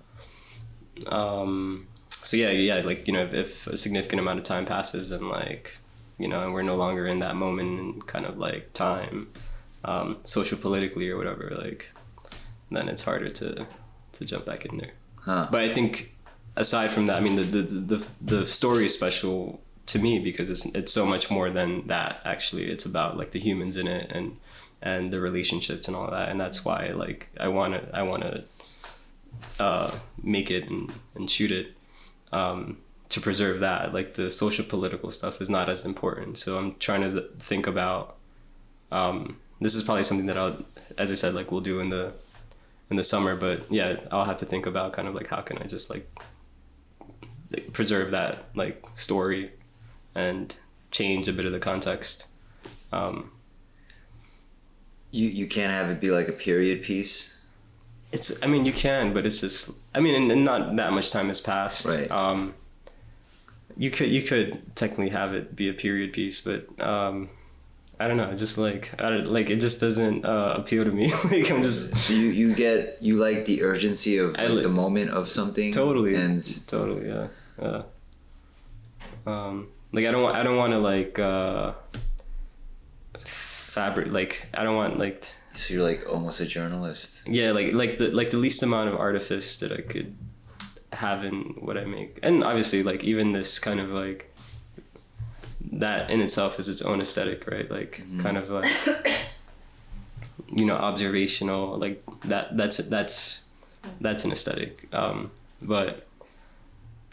So yeah, like, you know, if a significant amount of time passes and like, you know, and we're no longer in that moment in kind of like time, social politically or whatever, like, then it's harder to jump back in there. But I think aside from that, I mean, the story is special to me because it's so much more than that. Actually, it's about like the humans in it and the relationships and all of that, and that's why like I want to make it and shoot it to preserve that. Like the social political stuff is not as important, so I'm trying to think about this is probably something that as I said, like we'll do in the summer, but yeah, I'll have to think about kind of like how can I just like preserve that like story and change a bit of the context. You can't have it be like a period piece? I mean, you can, but it's just, I mean, and not that much time has passed. Right. You could technically have it be a period piece, but I don't know, just like, it just doesn't appeal to me. Like I'm just. So you like the urgency of like, the moment of something. Totally. And totally, yeah. Like I don't want to like fabric. Like I don't want like. So you're like almost a journalist. Yeah, like the least amount of artifice that I could have in what I make, and obviously like even this kind of like. That in itself is its own aesthetic, right? Like kind of like, you know, observational, like that's an aesthetic. But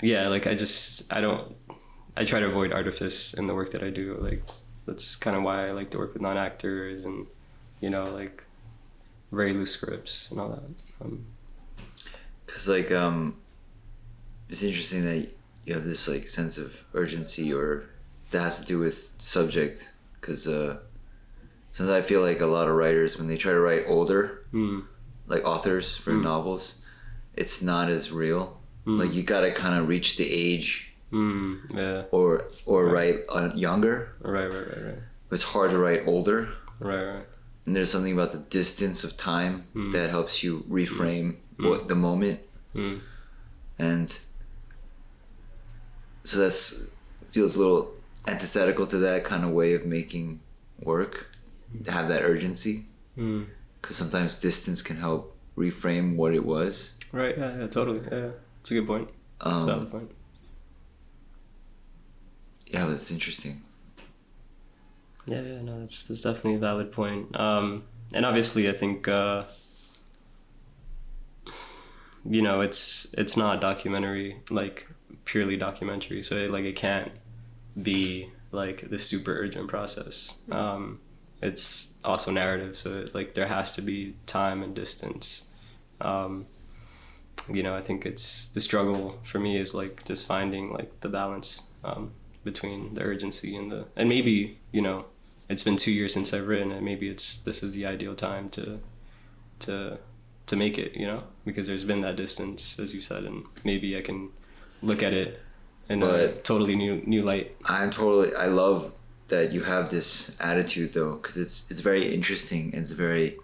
yeah, like I try to avoid artifice in the work that I do. Like that's kind of why I like to work with non-actors and, you know, like very loose scripts and all that. 'Cause like it's interesting that you have this like sense of urgency or that has to do with subject, because sometimes I feel like a lot of writers, when they try to write older like authors for novels, it's not as real. Like you gotta kind of reach the age yeah, or write younger. Right. But it's hard to write older. Right. And there's something about the distance of time that helps you reframe what the moment. And so that's feels a little antithetical to that kind of way of making work, to have that urgency, because sometimes distance can help reframe what it was. Right. Yeah. Totally. Yeah. It's a good point. It's a valid point. Yeah, that's interesting. Yeah. No, that's definitely a valid point. And obviously, I think you know, it's not documentary, like purely documentary, so it can't be like the super urgent process. It's also narrative, so like there has to be time and distance. You know, I think it's the struggle for me is like just finding like the balance between the urgency and maybe, you know, it's been 2 years since I've written, and maybe this is the ideal time to make it, you know, because there's been that distance, as you said, and maybe I can look at it in a totally new light. I love that you have this attitude though, because it's very interesting and it's very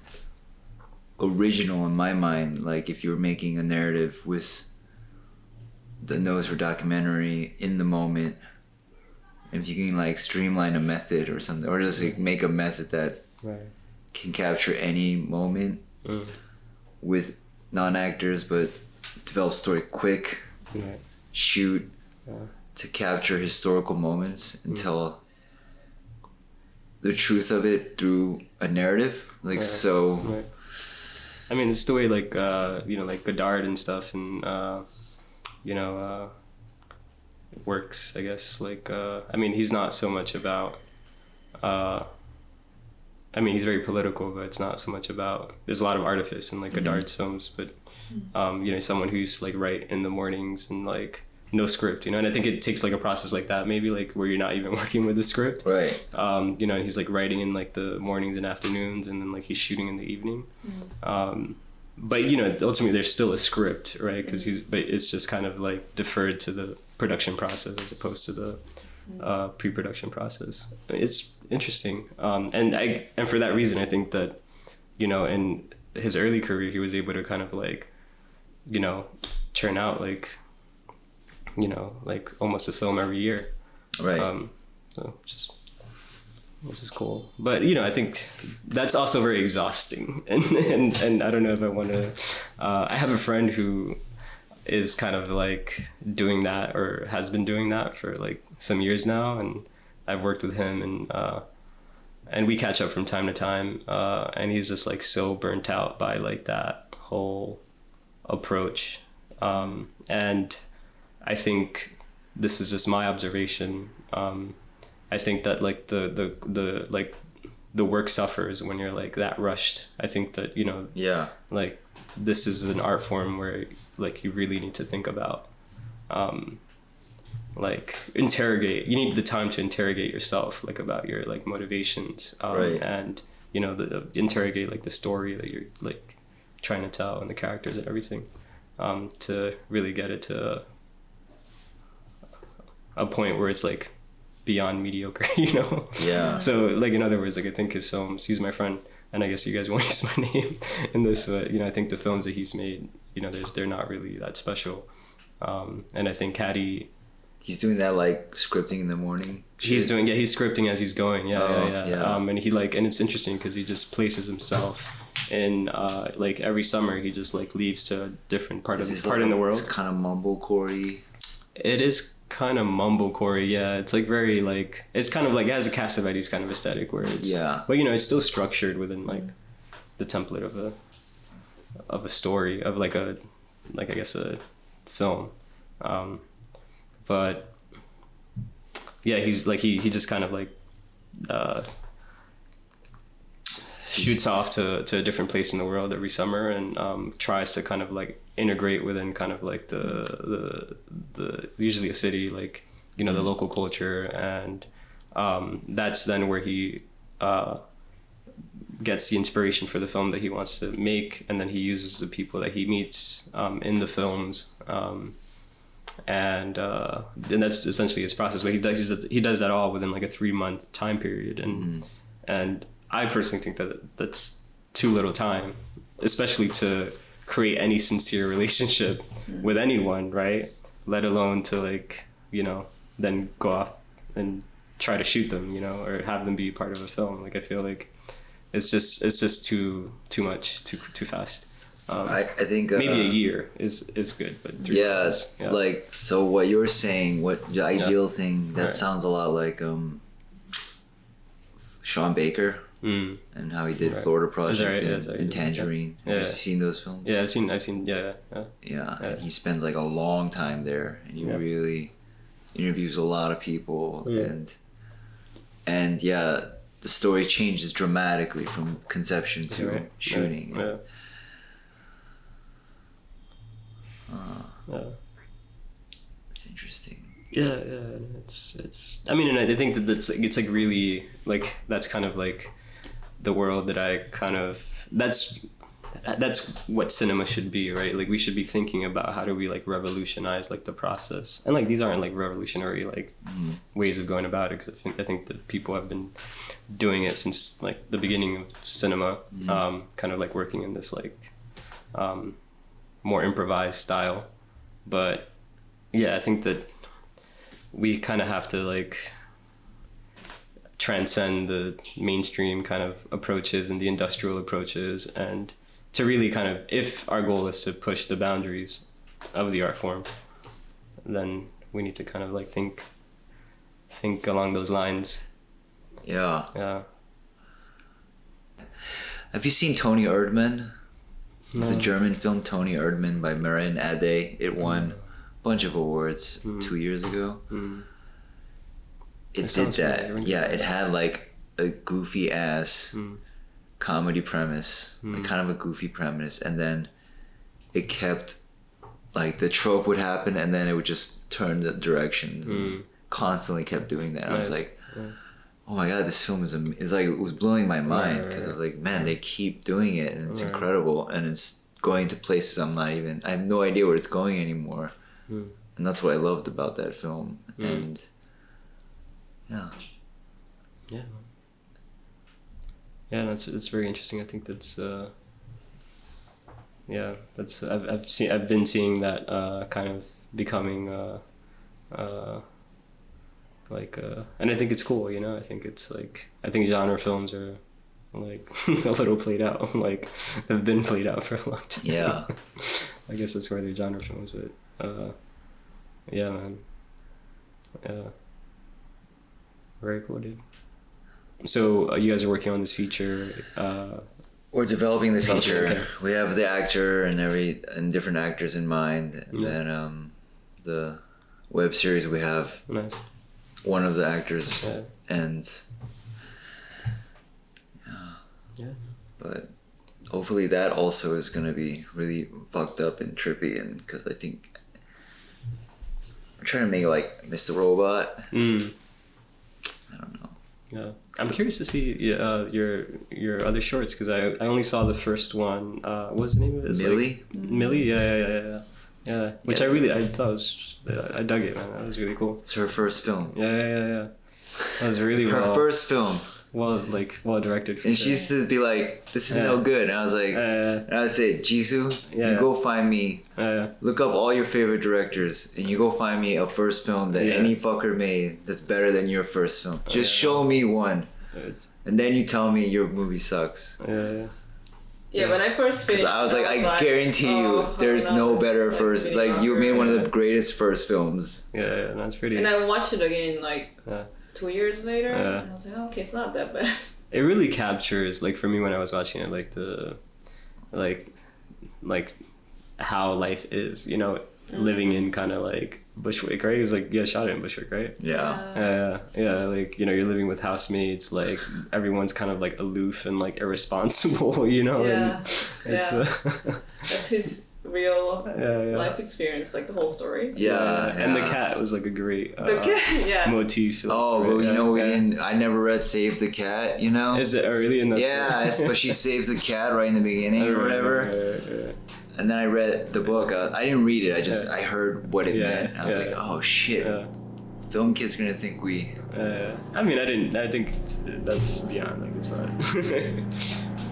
original in my mind. Like if you're making a narrative with the nose for documentary in the moment, if you can like streamline a method or something, or just like make a method that can capture any moment with non-actors, but develop story quick, shoot to capture historical moments and tell the truth of it through a narrative. Like, so. Right. I mean, it's the way, like, you know, like Godard and stuff, and, you know, works, I guess. Like, I mean, he's not so much about, I mean, he's very political, but it's not so much about, there's a lot of artifice in, like, Godard's films, but, you know, someone who used to, like, write in the mornings and, like, no script, you know, and I think it takes, like, a process like that, maybe, like, where you're not even working with the script. Right. You know, he's, like, writing in, like, the mornings and afternoons, and then, like, he's shooting in the evening. But, you know, ultimately, there's still a script, right? But it's just kind of, like, deferred to the production process as opposed to the pre-production process. It's interesting. And for that reason, I think that, you know, in his early career, he was able to kind of, like, you know, churn out, like, you know, like almost a film every year. Right. So which is cool. But, you know, I think that's also very exhausting. And I don't know if I want to, I have a friend who is kind of like doing that, or has been doing that for like some years now. And I've worked with him, and we catch up from time to time. And he's just like so burnt out by like that whole approach. And I think this is just my observation. I think that like the work suffers when you're like that rushed. I think that, you know, like this is an art form where like you really need to think about, like you need the time to interrogate yourself, like about your like motivations, and, you know, interrogate like the story that you're like trying to tell and the characters and everything, to really get it to a point where it's like beyond mediocre, you know? Yeah. So like, in other words, like I think his films, he's my friend, and I guess you guys won't use my name in this, but, you know, I think the films that he's made, you know, they're not really that special. And I think he's doing that like scripting in the morning. He's scripting as he's going. Yeah. And he like, and it's interesting because he just places himself in, like every summer he just like leaves to a different part in the world. It's kind of mumblecore-y. It is kind of mumblecore, yeah. It's like very like, it's kind of like, it has a Cassavetes kind of aesthetic where it's, but, you know, it's still structured within like the template of a story, of like I guess a film. But yeah, he's like, he just kind of like shoots off to a different place in the world every summer, and tries to kind of like integrate within kind of like the usually a city, like, you know, the local culture, and that's then where he gets the inspiration for the film that he wants to make, and then he uses the people that he meets in the films, and that's essentially his process. But he does that all within like a 3-month time period, and I personally think that that's too little time, especially to create any sincere relationship with anyone, right? Let alone to like, you know, then go off and try to shoot them, you know, or have them be part of a film. Like, I feel like it's just too much, too fast. I think maybe a year is good, but 3 months. Yeah. Like, so what you're saying, what the ideal thing, that sounds a lot like Sean Baker. And how he did Florida Project and Tangerine. Have you seen those films? Yeah, I've seen. Yeah. And he spends like a long time there, and he really interviews a lot of people, and the story changes dramatically from conception to shooting. It's interesting. Yeah. It's. I mean, and I think that it's like really like, that's kind of like the world that I kind of, that's what cinema should be, right? Like, we should be thinking about how do we like revolutionize like the process, and like these aren't like revolutionary like ways of going about it, because I think that people have been doing it since like the beginning of cinema, kind of like working in this like more improvised style. But yeah, I think that we kind of have to like transcend the mainstream kind of approaches and the industrial approaches, and to really kind of, if our goal is to push the boundaries of the art form, then we need to kind of like think along those lines. Yeah. Have you seen Tony Erdmann? It's a No. German film, Tony Erdmann, by Marin Ade. It won a bunch of awards 2 years ago. It did sounds that. familiar. Yeah, it had like a goofy ass comedy premise, like kind of a goofy premise, and then it kept like the trope would happen, and then it would just turn the direction. Constantly kept doing that. I was Nice. like, oh my god, this film is it's like it was blowing my mind because I was like, man, they keep doing it and it's incredible, and it's going to places I have no idea where it's going anymore, and that's what I loved about that film. And yeah, it's very interesting. I think that's I've been seeing that kind of becoming and I think it's cool, you know. I think it's like, I think genre films are like a little played out, like have been played out for a long time. yeah. I guess that's why they're genre films, but yeah, man. Very cool, dude. So you guys are working on this feature. We're developing the feature. Okay. We have the actor and different actors in mind, and then the web series we have Nice. one of the actors and but hopefully that also is going to be really fucked up and trippy, and because I think I'm trying to make like Mr. Robot. I don't know. Yeah, I'm curious to see your other shorts, because I only saw the first one. What's the name of it? It's Millie? Like, Millie, yeah. Which I thought was, I dug it, man. That was really cool. It's her first film. Yeah. That was really Her first film. well directed. And she used to be like, this is no good. And I was like, and I said, Jisoo, you go find me, look up all your favorite directors, and you go find me a first film that any fucker made that's better than your first film. Just show me one. And then you tell me your movie sucks. Yeah, when I first finished, I was like, I guarantee you, there's no better first. Like, you made one of the greatest first films. Yeah, that's pretty. And I watched it again like 2 years later, and I was like, okay, it's not that bad. It really captures, like, for me when I was watching it, like the, like how life is, you know, living in kind of like Bushwick, right? It was like, shot it in Bushwick, right? Yeah. Like, you know, you're living with housemates, like everyone's kind of like aloof and like irresponsible, you know. Yeah. And it's That's his real life experience, like the whole story. And the cat was like a great motif. But you know, I never read Save the Cat, you know? Is it really? And that's but she saves the cat right in the beginning or whatever. And then I read the book. I didn't read it. I heard what it meant. I was like, oh shit. Film kids gonna think we. I mean, I think that's beyond. Like, it's not.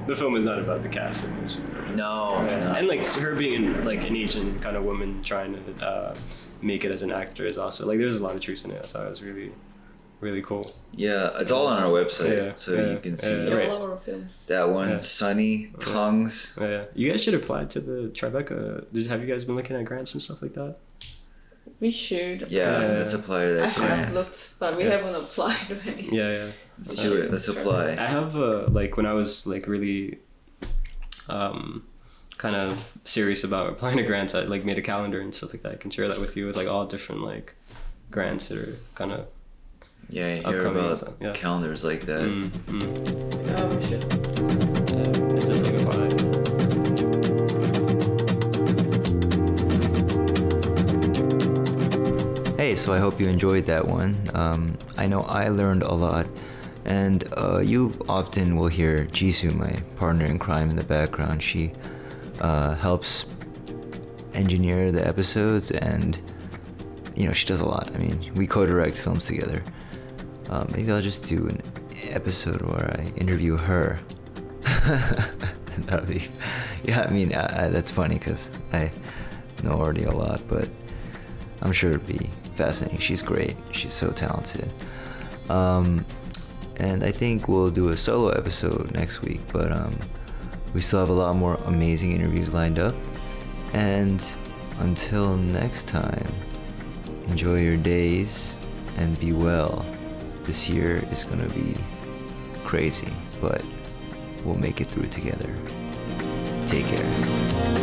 The film is not about the cat so much. No. And like her being like an Asian kind of woman trying to make it as an actor is also like, there's a lot of truth in it. I thought it was really, really cool. Yeah, it's all on our website, so you can see All our films. that one. Sunny Tongues. You guys should apply to the Tribeca. Have you guys been looking at grants and stuff like that? We should. Let's apply to that I grant. have looked, but we haven't applied to any. Let's do it. Let's apply. I have like when I was like really kind of serious about applying to grants, I like made a calendar and stuff like that. I can share that with you with like all different like grants that are kind of I hear about calendars like that. Yeah, we should. Just like apply. Hey, so I hope you enjoyed that one. I know I learned a lot, and you often will hear Jisoo, my partner in crime, in the background. She helps engineer the episodes, and you know, she does a lot. I mean, we co-direct films together. Maybe I'll just do an episode where I interview her. That'll be, I mean, that's funny because I know already a lot, but I'm sure it'd be fascinating. She's great. She's so talented. And I think we'll do a solo episode next week, but we still have a lot more amazing interviews lined up. And until next time, enjoy your days and be well. This year is gonna be crazy, but we'll make it through together. Take care.